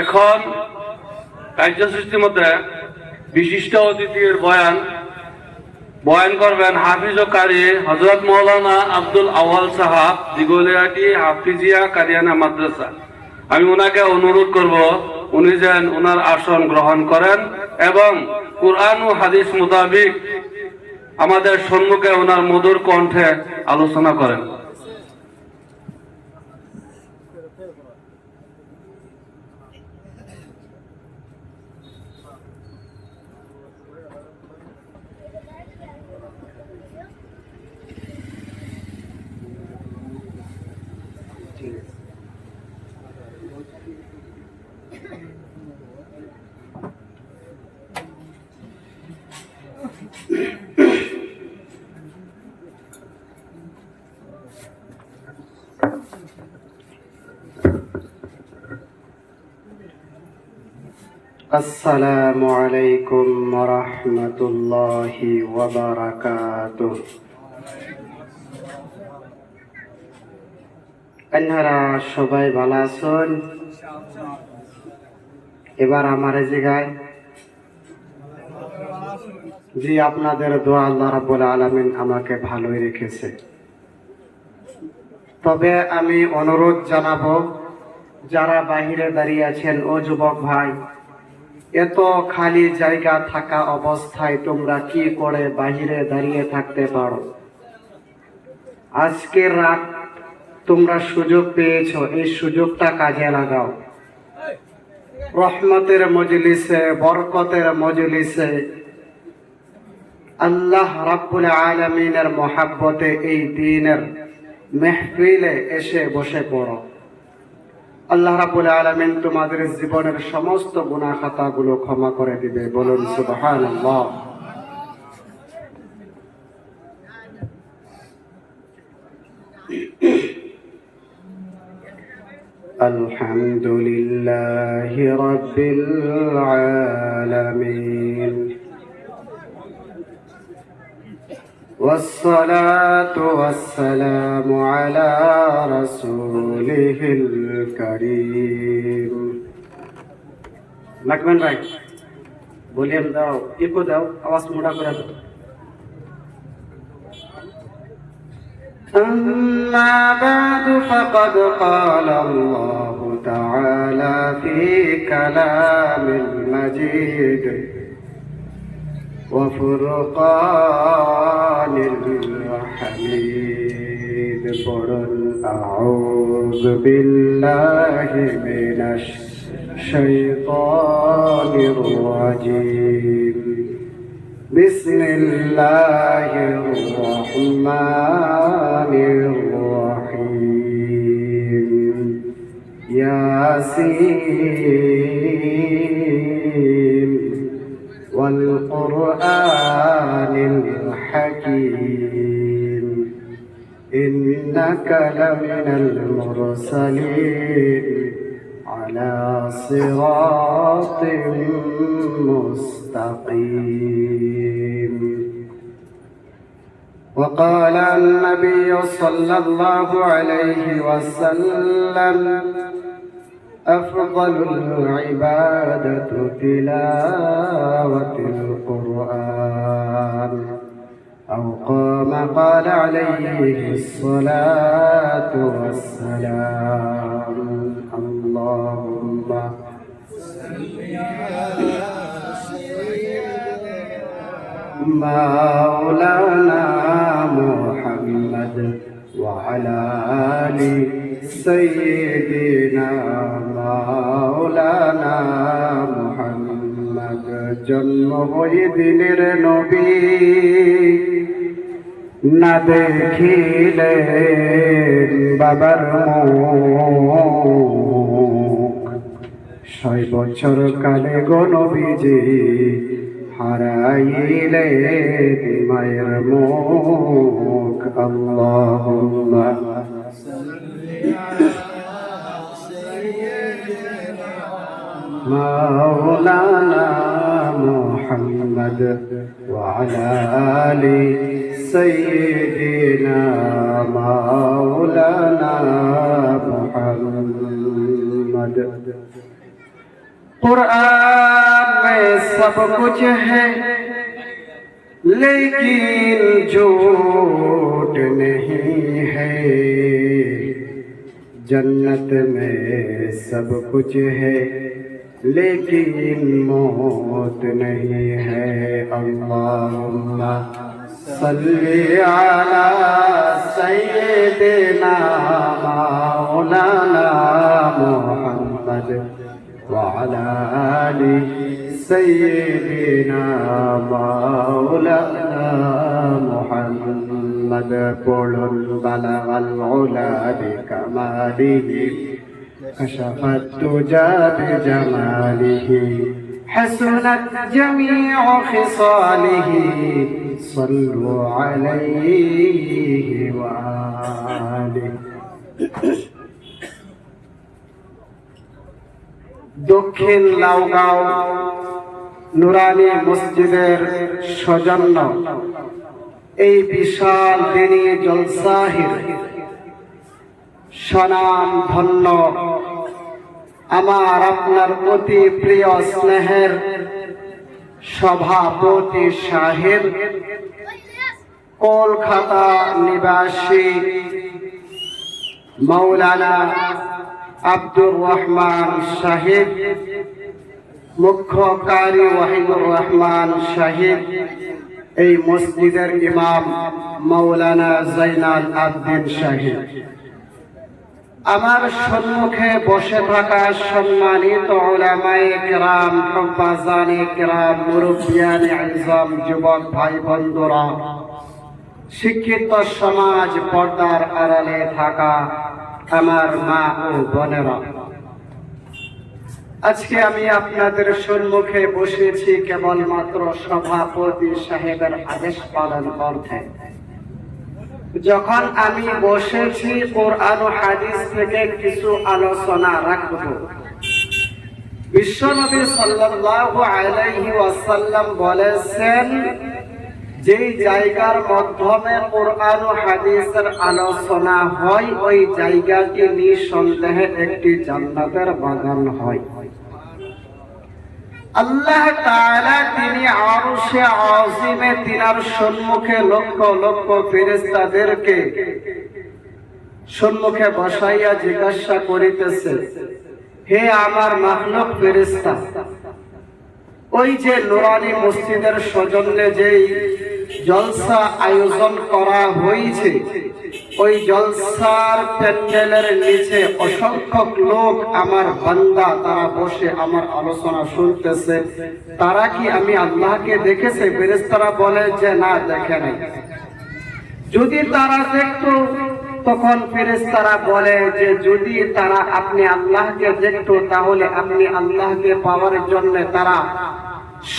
এখন কার্যসূচির মধ্যে বিশিষ্ট অতিথির বয়ান করবেন হাফিজ ও কারি হযরত মাওলানা আব্দুল আউয়াল সাহাব, দিগলিয়াটি হাফিজিয়া কারিয়ানা মাদ্রাসা। আমি ওনাকে অনুরোধ করব উনি যেন ওনার আসন গ্রহণ করেন এবং কুরআন ও হাদিস মোতাবেক আমাদের সম্মুখে ওনার মধুর কণ্ঠে আলোচনা করেন। আসসালামু আলাইকুম ওয়া রাহমাতুল্লাহি ওয়া বারাকাতুহু। আপনারা সবাই ভালো আছেন? এবার আমার জায়গায় জি, আপনাদের দোয়া আল্লাহ রাব্বুল আলামিন আমাকে ভালোই রেখেছে। তবে আমি অনুরোধ জানাবো, যারা বাহিরে দাঁড়িয়ে আছেন, ও যুবক ভাই, এত খালি জায়গা থাকা অবস্থায় তোমরা কি করে বাহিরে দাঁড়িয়ে থাকতে পারো? আজকের রাত তোমরা সুযোগ পেয়েছো, এই সুযোগটা কাজে লাগাও। রহমতের মজলিসে, বরকতের মজলিসে, আল্লাহ রাব্বুল আলামিনের মহাব্বতে এই দ্বীনের মেহফিলে এসে বসে পড়ো। আল্লাহ রাব্বুল আলামিন তোমাদের জীবনের সমস্ত গুনাহ খাতাগুলো ক্ষমা করে দিবে। বলুন সুবহানাল্লাহ। আলহামদুলিল্লাহি রাব্বিল আলামিন والصلاة والسلام على رسوله الكريم। লাগবেন ভাই, ভলিউম দাও, ইকো দাও, আওয়াজ মোটা করে দাও। أما بعد فقد قال الله تعالى في كلام المجيد وفرقان الحميد. أعوذ بالله من الشيطان الرجيم. بسم الله الرحمن الرحيم. ياسين والقرآن الحكيم إنك لمن المرسلين على صراط مستقيم. وقال النبي صلى الله عليه وسلم أفضل العبادة تلاوة القرآن أو قال عليه الصلاة والسلام. اللهم مولانا محمد وعلى آل سيدنا مولانا محمد. জন্ম হয়ে দিনের নবী না দেখিলেন বাবার মুখ, 6 বছর কালে গো নবীজি হারাইলেন মায়ের মুখ। আল্লাহুম্মা মাওলানা মুহাম্মদ ওয়া আলা আলি সাইয়্যিদিনা মাওলানা মুহাম্মদ। कुरान में सब कुछ है लेकिन झूठ नहीं है, जन्नत में सब कुछ है लेकिन मौत नहीं है। अल्लाहुम्मा सल्ली अला सय्यिदिना मौलाना मुहम्मद व अला आलि सय्यिदिना मौलाना मुहम्मद। कुलुन बलगल उला बिकमालिहि कशफत तुजा बिजमालिहि हसनत जमीउ खिसालिहि सल्लु अलैहि व आलिहि। দক্ষিণ লাউগাঁও নুরানি মসজিদের সৌজন্য এই বিশাল দিনী জলসাহির সনাম ধন্য আমার আপনার অতি প্রিয় স্নেহের সভাপতি সাহেব, কলকাতা নিবাসী মৌলানা আব্দুর রহমান সাহেব, মুখ্য কারি ওয়াহিদুর রহমান সাহেব, এই মসজিদের ইমাম মৌলানা জাইনাল আবদিন সাহেব, আমার সম্মুখে বসে থাকা সম্মানিত উলামায়ে কেরাম, হুফাজানে কেরাম, মুরব্বিয়ানে আযম, যুবক ভাই বন্ধুরা, শিক্ষিত সমাজ, পর্দার আড়ালে থাকা আমার মা ও বোনেরা, আজকে আমি আপনাদের সম্মুখে বসেছি কেবলমাত্র সভাপতি সাহেবের আদেশ পালন করতে। যখন আমি বসেছি কোরআন ও হাদিস থেকে কিছু আলোচনা রাখব। বিশ্বনবী সাল্লাল্লাহু আলাইহি ওয়াসাল্লাম বলেছেন, যেই জায়গার মাধ্যমে কোরআন ও হাদিসের আলোচনা হয় ওই জায়গাটি নিঃসন্দেহে একটি জান্নাতের বাগান হয়। আল্লাহ তাআলা তিনি আরশে আযিমে তিনার সম্মুখে লক্ষ লক্ষ ফেরেশতাদেরকে সম্মুখে বসাইয়া জিজ্ঞাসা করিতেছে, হে আমার মাখলুক ফেরেশতা, ওই যে নুরানি মসজিদের সৌজন্যে যেই জলসা আয়োজন করা হয়েছে, ওই জলসার প্যান্ডেলের নিচে অসংখ্য লোক আমার বান্দা তারা বসে আমার আলোচনা শুনতেছে, তারা কি আমি আল্লাহকে দেখেছে? ফেরেশতারা বলে যে না, দেখে নাই। যদি তারা দেখতো, তখন ফেরেশতারা বলে যে যদি তারা আপনি আল্লাহকে দেখতো তাহলে আপনি আল্লাহকে পাওয়ার জন্য তারা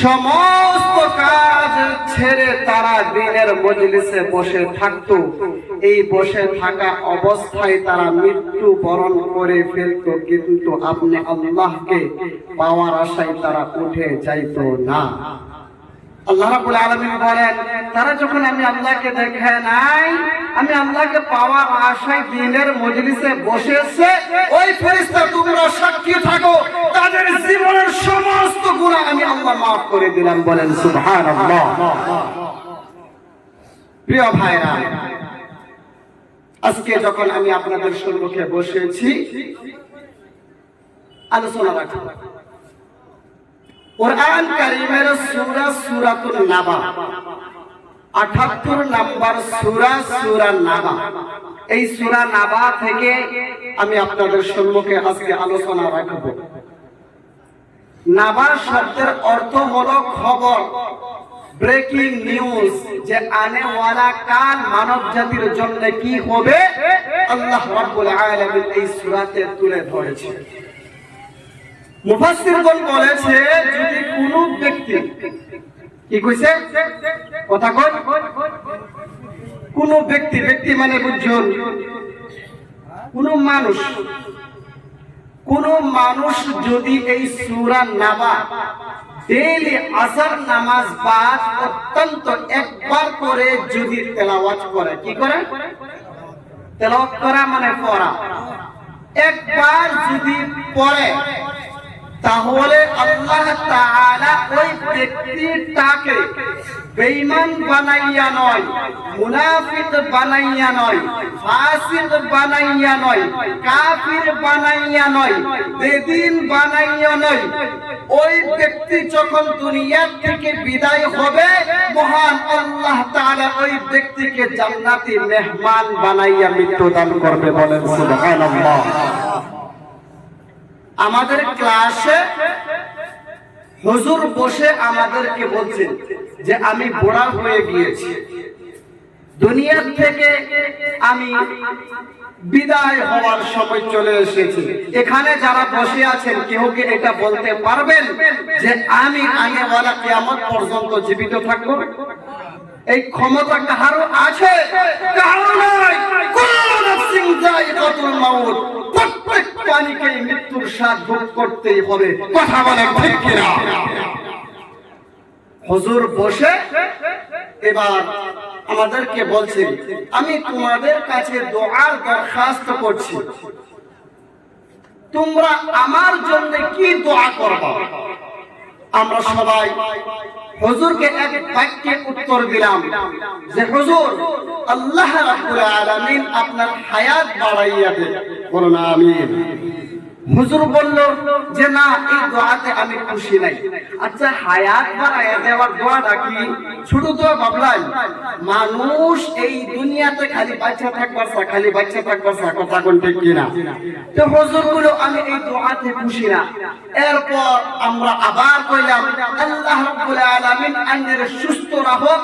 সমস্ত কাজ ছেড়ে তারা দিনের মজলিসে বসে থাকতো। এই বসে থাকা অবস্থায় তারা মৃত্যু বরণ করে ফেলতো, কিন্তু আপনি আল্লাহকে পাওয়ার আশায় তারা উঠে যাইতো না। আল্লাহ রাব্বুল আলামিন বলেন, তারা যখন আমি আল্লাহকে দেখে নাই, আমি আল্লাহকে পাওয়ার আশায় দিনের মজলিসে বসেছে, ওই ফেরেশতা তোমরা সাক্ষী থাকো, তাদের জীবনের সমস্ত গুনাহ আমি আল্লাহ মাফ করে দিলাম। বলেন সুবহানাল্লাহ। প্রিয় ভাইরা, আজকে যখন আমি আপনাদের সম্মুখে বসেছি আলোচনা রাখব কুরআন কারীমের সূরা সূরাতুন নাবা, 78 নম্বর সূরা সূরা নাবা। এই সূরা নাবা থেকে আমি আপনাদের সম্মুখে আজকে আলোচনা রাখব। নাবা শব্দের অর্থ হলো খবর, ব্রেকিং নিউজ, যে আনে ওয়ালা কাল মানব জাতির জন্য কি হবে আল্লাহ রাব্বুল আলামিন এই সূরাতে তুলে ধরেছেন। মুফাসসিরগণ বলেছে, যদি কোনো ব্যক্তি কি কইছে কথা কই, কোনো ব্যক্তি, ব্যক্তি মানে বুঝুন কোন মানুষ যদি এই সূরা নাবা ডেইলি আসর নামাজ বাদ অত্যন্ত একবার করে যদি তেলাওয়াত করে, কি করে তেলাওয়াত করা মানে পড়া, একবার যদি পড়ে তাহলে আল্লাহ তাআলা ওই ব্যক্তিটাকে বেঈমান বানাইয়া নয়, মুনাফিক বানাইয়া নয়, ফাসিক বানাইয়া নয়, কাফির বানাইয়া নয়, বেদিন বানাইয়া নয়, ওই ব্যক্তি যখন দুনিয়া থেকে বিদায় হবে মহান আল্লাহ তাআলা ওই ব্যক্তিকে জান্নাতি মেহমান বানাইয়া মৃত্যুদান করবে। বলেন সুবহানাল্লাহ। আমাদের ক্লাসে হুজুর বসে আমাদেরকে বলছেন যে আমি বুড়া হয়ে গিয়েছি, দুনিয়া থেকে আমি বিদায় হওয়ার সময় চলে এসেছি। এখানে যারা বসে আছেন কেউ কি এটা বলতে পারবেন যে আমি আগেওয়ালা কিয়ামত পর্যন্ত জীবিত থাকবো? এই ক্ষমতা কারো আছে? কারো নাই। কুল্লু নাফসিন যায়িকাতুল মাউত, প্রত্যেক প্রাণীকে মৃত্যুর স্বাদ ভোগ করতেই হবে। কথা বলে ঠিক কিনা? হুজুর বসে এবার আমাদেরকে বলছেন আমি তোমাদের কাছে দোয়ার দরখাস্ত করছি, তোমরা আমার জন্য কি দোয়া করবে? আমরা সবাই হুজুরকে এক বাক্যে উত্তর দিলাম যে হুজুর আল্লাহ রাব্বুল আলামিন আপনার হায়াত বাড়াইয়া দেন। বলুন আমিন। হুজুর বলল যে না, এই দোয়াতে আমি খুশি নাই। আচ্ছা, হায়াত বাড়াইয়া দেওয়ার দোয়াটা কি ছোট দোয়া ভাবলাই? মানুষ এই দুনিয়াতে খালি বাচ্চা থাকবার চা, খালি বাচ্চা থাকবার চা, কথা কোন ঠিক কিনা? তো হুজুর বলল আমি এই দোয়াতে খুশি না। এরপর আমরা আবার কইলাম আল্লাহ রাব্বুল আলামিন আমাদের সুস্থ রাখো,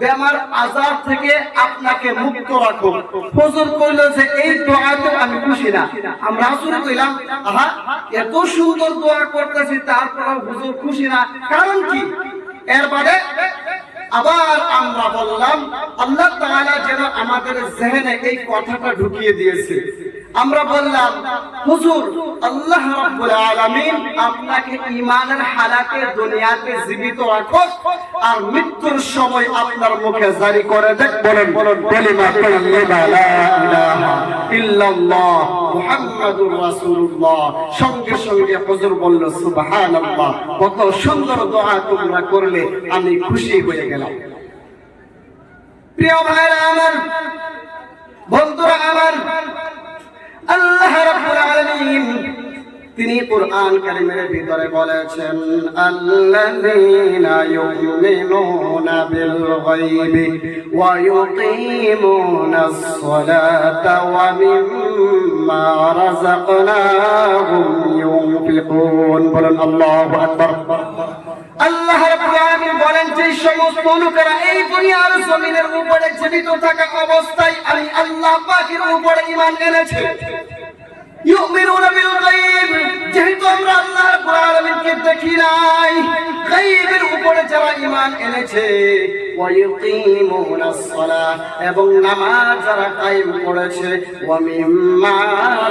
বেমার আজার থেকে আপনাকে মুক্ত রাখো। হুজুর কইল যে এই দোয়াতে আমি খুশি না। আমরা হুজুর কইলাম আহা, এত সুন্দর দোয়া করতেছি তারপর হুজুর খুশি না, কারণ কি? এরপরে আবার আমরা বললাম আল্লাহ তাআলা যেন আমাদের জেহেনে এই কথাটা ঢুকিয়ে দিয়েছে। আমরা বললাম হুজুর আল্লাহ রাব্বুল আলামিন আপনাকে ঈমানের হালাতে দুনিয়াতে জীবিত রাখো আর মৃত্যুর সময় আপনার মুখে জারি করে দেখ। বলেন কালিমা তাইয়্যিবা লা ইলাহা ইল্লাল্লাহ মুহাম্মাদুর রাসূলুল্লাহ। সঙ্গে সঙ্গে হুজুর বলল সুবহানাল্লাহ, কত সুন্দর দোয়া তোমরা করলে, আমি খুশি হয়ে গেলাম। প্রিয় ভাইরা আমার, বন্ধুরা আমার, আল্লাহ রাব্বুল আলামিন তিনি কুরআন কারীমের ভিতরে বলেছেন আল্লাযীনা ইউমিনুনা বিল গায়বি ওয়া ইউকিমুনাস সালাতা ওয়া মিম্মা রাযাকনাহুম ইউনফিকুন। বলেন আল্লাহু আকবার। আল্লাহ রাব্বুল আলামিন বলেন যে সমস্ত লোকেরা এই দুনিয়ার জমিনের উপরে জীবিত থাকা অবস্থায় আমি আল্লাহ পাকের উপরে ঈমান এনেছে, ইউমিনুনা বিল গায়ব, যেহেতু আমরা আল্লাহ রাব্বুল আলামিনকে দেখি নাই, গায়বের উপরে যারা ঈমান এনেছে, ওয়া ইউকিমুনাস সালাহ, এবং নামাজ যারা কায়েম করেছে, ওয়া মিম্মা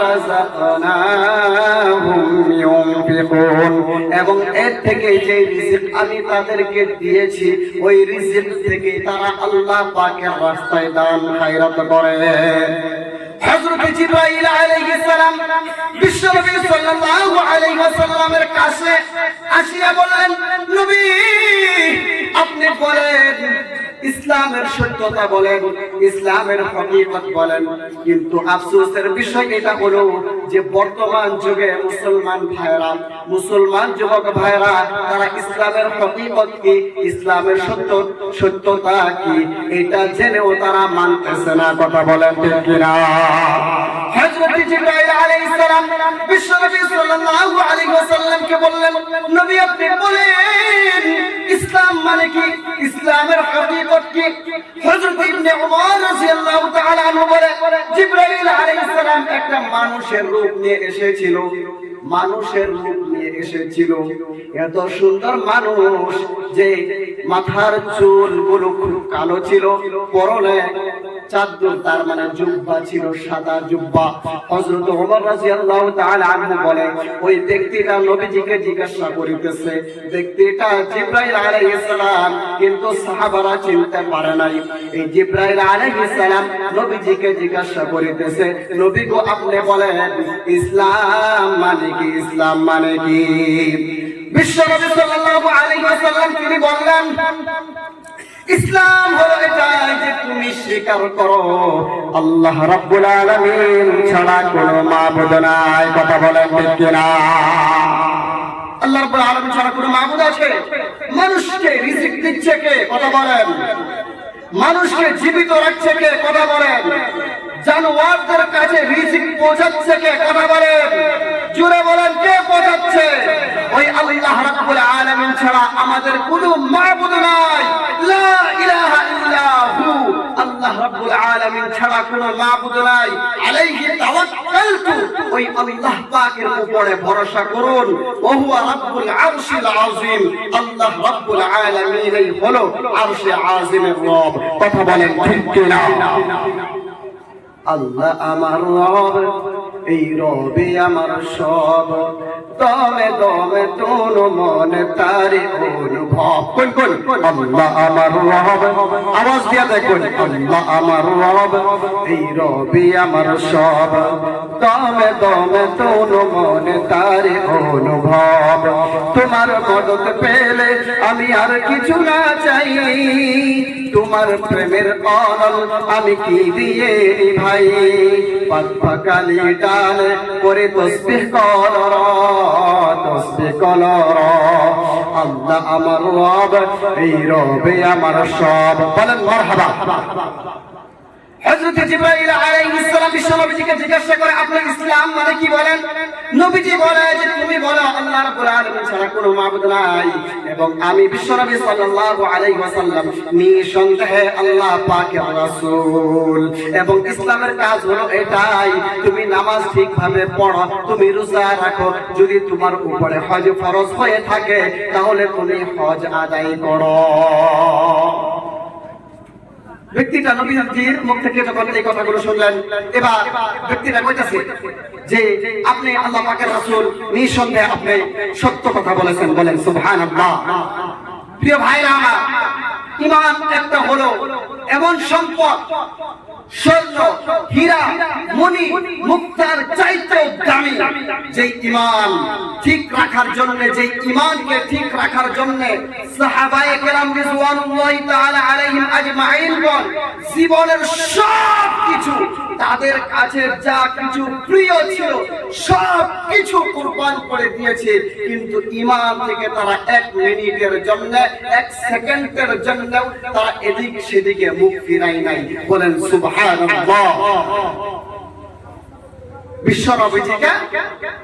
রাযাকনাহুম ইউনফিকুন, এবং এর থেকে যে রিজিক আমি তাদেরকে দিয়েছি ওই রিজিক থেকে তারা আল্লাহ পাকের রাস্তায় দান খায়রাত করে। হযরত জিবরাইল আলাইহিস সালাম বিশ্বনবী সাল্লাল্লাহু আলাইহি ওয়াসাল্লামের কাছে আসিয়া বলেন নবী আপনি বলেন, ইসলামের সত্যতা বলেন, ইসলামের হকিকত বলেন, কিন্তু আফসোসের বিষয় এটা হলো যে বর্তমান যুগে মুসলমান ভাইরা, মুসলমান যুবক ভাইরা, তারা ইসলামের হকিকত কি, ইসলামের সত্যতা কি এটা জেনেও তারা মানতেছে না। কথা বলেন ঠিক কিনা? হযরত জিবরাইল আলাইহিস সালাম বিশ্বনবী সাল্লাল্লাহু আলাইহি ওয়াসাল্লামকে বললেন নবী আপনি বলেন ইসলাম মানে কি, ইসলামের হকিকত কি? হযরত ইবনে উমর রাদিয়াল্লাহু তাআলা আনহু বলে জিবরাইল আলাইহিস সালাম একটা মানুষের রূপ নিয়ে এসেছিল, মানুষের রূপ নিয়ে এসেছিল, এত সুন্দর মানুষ যে মাথার চুলগুলো খুব কালো ছিল, পরনে চাদর, তার মানে জুব্বা ছিল, সাদা জুব্বা। হযরত ওমর রাদিয়াল্লাহু তাআলা আনহু বলে, ওই ব্যক্তিটা নবীজিকে জিজ্ঞাসা করিতেছে, ব্যক্তিটা জিবরাইল আলাইহিস সালাম, কিন্তু সাহাবারা চিনতে পারে নাই। এই জিবরাইল আলাইহিস সালাম নবীজিকে জিজ্ঞাসা করিতেছে, নবী গো আপনি বলেন ইসলাম মানে কি, ইসলাম মানে কি? বিশ্বনবী সাল্লাল্লাহু আলাইহি ওয়াসাল্লাম তিনি বললেন, ইসলাম হলো এটাই যে তুমি স্বীকার করো আল্লাহ রাব্বুল আলামিন ছাড়া কোনো মাবুদ নাই। কথা বলেন ঠিক কিনা? আল্লাহ রাব্বুল আলামিন ছাড়া কোনো মাবুদ আছে? মানুষকে রিজিক দিচ্ছে কে? কথা বলেন। মানুষকে জীবিত রাখছে কে? কথা বলেন। জানোয়ারদের কাছে রিজিক পৌঁছাচ্ছে কে? কথা বলেন। জোরে বলেন, কে পৌঁছাচ্ছে? ওই আল্লাহ রাব্বুল আলামিন ছাড়া আমাদের কোনো মাবুদ নাই। লা ইলাহা ইল্লাহু, আল্লাহ রাব্বুল আলামিন ছাড়া কোনো মাবুদ নাই। আলাইহি তাওয়াক্কালতু, ওই আল্লাহ পাকের উপরে ভরসা করুন। ওয়া হুয়া রাব্বুল আরশিল আযীম, আল্লাহ রাব্বুল আলামিনই হলো আরশে আযীমের রব। কথা বলেন ঠিক কিনা? আল্লাহ আমার রব, এই রবে আমার সব, দমে দমে তোর মনে তারি অনুভব। কোন কোন? আল্লাহ আমার রব, আওয়াজ দিয়া দেখুন, আল্লাহ আমার রব, এই রবে আমার সব, দমে দমে তোর মনে তারি অনুভব। তোমার মদত পেলে আমি আর কিছু না চাই, তোমার প্রেমের অনল আমি কি দিয়ে ভাই। পাকালি ডাল করে তসবিহ কর, তসবিহ কর। আল্লাহ আমার রব, এই রবে আমার সব। বলেন মারহাবা। হযরত জিবরাইল আলাইহিস সালাম বিশ্বনবীকে জিজ্ঞাসা করে, আপনার ইসলাম মানে কি বলেন? নবীজি বলে যে তুমি বলো আল্লাহ রাব্বুল আলামিন ছাড়া কোনো মাবুদ নাই, এবং আমি বিশ্বনবী সাল্লাল্লাহু আলাইহি ওয়াসাল্লাম নিঃসন্দেহে আল্লাহ পাকের রাসূল। এবং ইসলামের কাজ হলো এটাই, তুমি নামাজ ঠিকভাবে পড়ো, তুমি রোজা রাখো, যদি তোমার উপরে হজ ফরজ হয়ে থাকে তাহলে তুমি হজ আদায় করো। ব্যক্তিটা নবীজির মুখ থেকে যখন এই কথাগুলো শুনলেন, এবার ব্যক্তিটা কইতাছে যে আপনি আল্লাহ পাকের রাসূল, নিঃসন্দেহে আপনি সত্য কথা বলেছেন। বলেন সুবহানাল্লাহ। প্রিয় ভাইরা আমার, ঈমান একটা হলো এমন সম্পদ, স্বর্ণ, হীরা, মণি, মুক্তার চাইতে দামি, যে ঈমান ঠিক রাখার জন্য, যে ঈমানকে ঠিক রাখার জন্য সাহাবায়ে কেরাম রিজওয়ানুল্লাহি তাআলা আলাইহিম আজমাইন জীবনের সব কিছু, তাদের কাছে যা কিছু প্রিয় ছিল সব কিছু কুরবান করে দিয়েছে, কিন্তু ঈমান থেকে তারা এক মিনিটের জন্য, এক সেকেন্ডের জন্য তারা এদিক সেদিকে মুখ ফিরায় নাই। বলেন সুবহানাল্লাহ। বিশ্ব নবীজিকে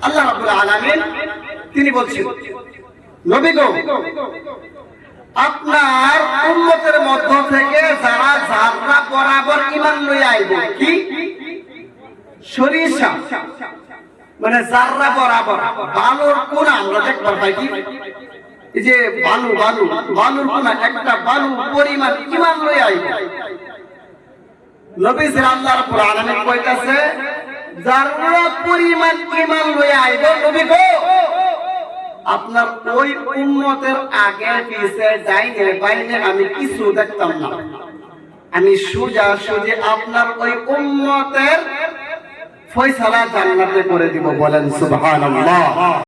আল্লাহ রাব্বুল আলামিন তিনি বলছেন, নবী গো, আপনার উম্মতের মধ্য থেকে যারা যারা বরাবর ঈমান লইয়া আইবে, কি সরিষা মানে যারা বরাবর, বালুর কোনা আমরা দেখতে পাই, কি এই যে বালু, বালু বালুর কোনা, একটা বালু পরিমাণ ঈমান লইয়া আইবে। নবীজি আল্লাহ রাব্বুল আলামিন কইতাছে, যারা পরিমাণ ঈমান লইয়া আইবে, নবী গো, আপনার ওই উম্মতের আগে পিছে ডাইনে বাইনে আমি কিছু দেখতাম না, আমি সোজা সোজা আপনার ওই উম্মতের ফয়সালা জান্নাতে করে দিব। বলেন সুবহানাল্লাহ।